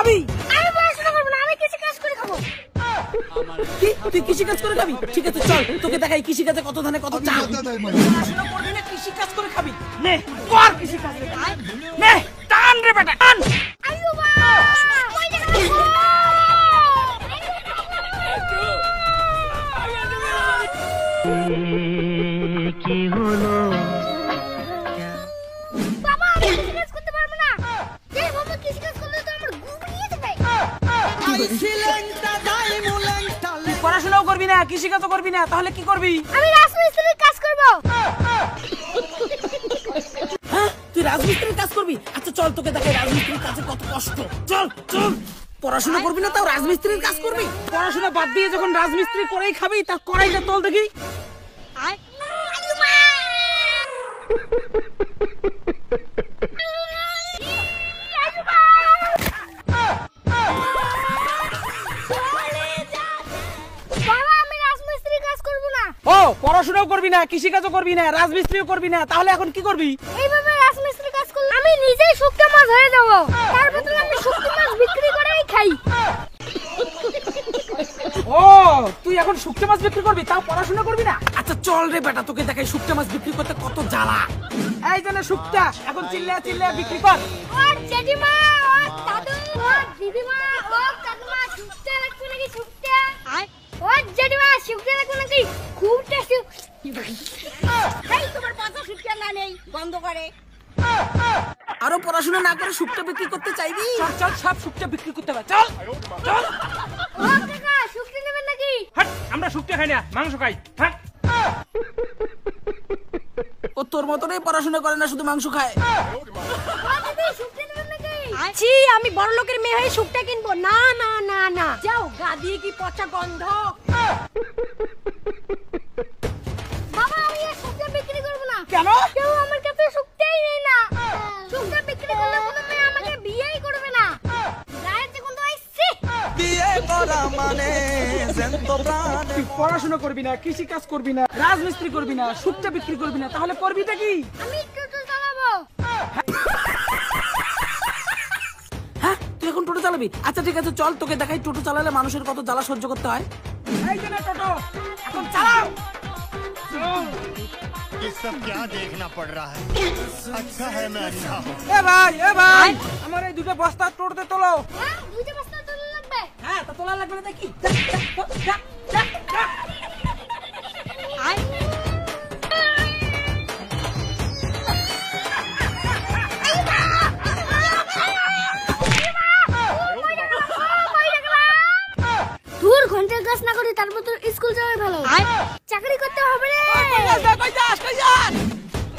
খাবি? আমি পড়াশোনা করব না, আমি কৃষি কাজ করে খাবো। কি তুই কৃষি কাজ করে খাবি? ঠিক আছে চল তোকে দেখাই কৃষি কাজে কত ধানে কত চাল। পড়াশোনা করবি না, কৃষি কাজ করে খাবি। নে কর কৃষি কাজ, নে টান রে বেটা টান। আইয়ো বাবা কই দেখা কি হলো বাবা আমি কৃষি কাজ করতে পারবো না। এই বাবা কৃষি কাজ করলে তো আমার গুব নিয়ে যাবে। পড়াশোনাও করবি না, কৃষি কাজও করবি না, তাহলে কি করবি? আমি রাজমিস্ত্রির কাজ করব। হ্যাঁ তুই রাজমিস্ত্রির কাজ করবি? আচ্ছা চল তোকে দেখাই রাজমিস্ত্রির কাজে কত কষ্ট। চল চল। পড়াশোনা করবি না তাও রাজমিস্ত্রির কাজ করবি? পড়াশোনা বাদ দিয়ে যখন রাজমিস্ত্রি করেই খাবি তার কড়াইটা তোল দেখি। ও পড়াশোনাও করবি না, কৃষি কাজও করবি না, রাজমিস্ত্রিও করবি না, তাহলে এখন কি করবি? এইভাবে রাজমিস্ত্রি কাজ করলে আমি নিজেই শুকনো মাছ হয়ে যাব। তার বদলে আমি শুকনো মাছ বিক্রি করেই খাই। ও তুই এখন শুকনো মাছ বিক্রি করবি, তাও পড়াশোনা করবি না? আচ্ছা চল রে বেটা তোকে দেখাই শুকনো মাছ বিক্রি করতে কত জ্বালা। এই জন্য শুকটা এখন চিল্লা চিল্লা বিক্রি কর। ও জেঠিমা, ও দাদু, ও দিদিমা, ও কাকিমা, শুকটা লাগবে নাকি শুকটা? ও জেঠিমা শুকটা লাগবে নাকি? খুব টেস্টি। এই তোমার পাতা শুকটা না নেই, বন্ধ করে। আরো পড়াশোনা না করে শুকটা বিক্রি করতে চাইবি? চল চল সব শুকটা বিক্রি করতে হবে, চল চল। ও কাকা শুকটা নেবেন নাকি? হাট, আমরা শুকতে খাই না, মাংস খাই। হাট। ও তোর মতনই পড়াশোনা করে না, শুধু মাংস খায়। ও দিদি শুকটা নেবেন নাকি? ছি আমি বড় লোকের মেয়ে হয়ে শুকটা কিনবো না না না না। যাও গা দিয়ে কি পচা গন্ধ। বাবা আমি এই শুকটা বিক্রি করব না। কেন? কেউ আমার কাছে শুকটাই নেই না। শুকটা বিক্রি করলে কোনো মেয়ে আমাকে বিয়েই করবে না। গায়ের যে গন্ধ আইছে। বিয়ে করা মানে জ্যান্ত প্রাণ। তুই পড়াশোনা করবি না, কৃষি কাজ করবি না, রাজমিস্ত্রি করবি না, শুকটা বিক্রি করবি না, তাহলে করবিটা কি? আমি টোটো চালাবো। হ্যাঁ তুই এখন টোটো চালাবি? আচ্ছা ঠিক আছে চল তোকে দেখাই টোটো চালালে মানুষের কত জ্বালা সহ্য করতে হয়। এই যে না টোটো এখন চালাও। ये सब क्या देखना पड़ रहा है? अच्छा है मैं अच्छा हूँ। এ ভাই আমার এই দুটো বস্তা টোটোতে তোলো। হ্যাঁ দুইটা বস্তা তোলা লাগবে। হ্যাঁ তা তোলা লাগবে না দেখি। দূর ঘন্টার কাজ না করি তারপর তো স্কুল যাওয়াই ভালো। চাকরি করতে হবে রে।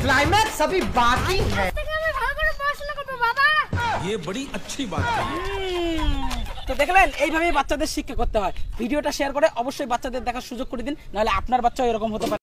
क्लाइमैक्स अभी बाकी है। আমি ভালো করে পড়াশোনা করব বাবা। ये बड़ी अच्छी बात है। তো দেখলেন এইভাবে বাচ্চাদের শিক্ষা করতে হয়। ভিডিওটা শেয়ার করে অবশ্যই বাচ্চাদের দেখার সুযোগ করে দিন, নাহলে আপনার বাচ্চাও এরকম হতে পারে।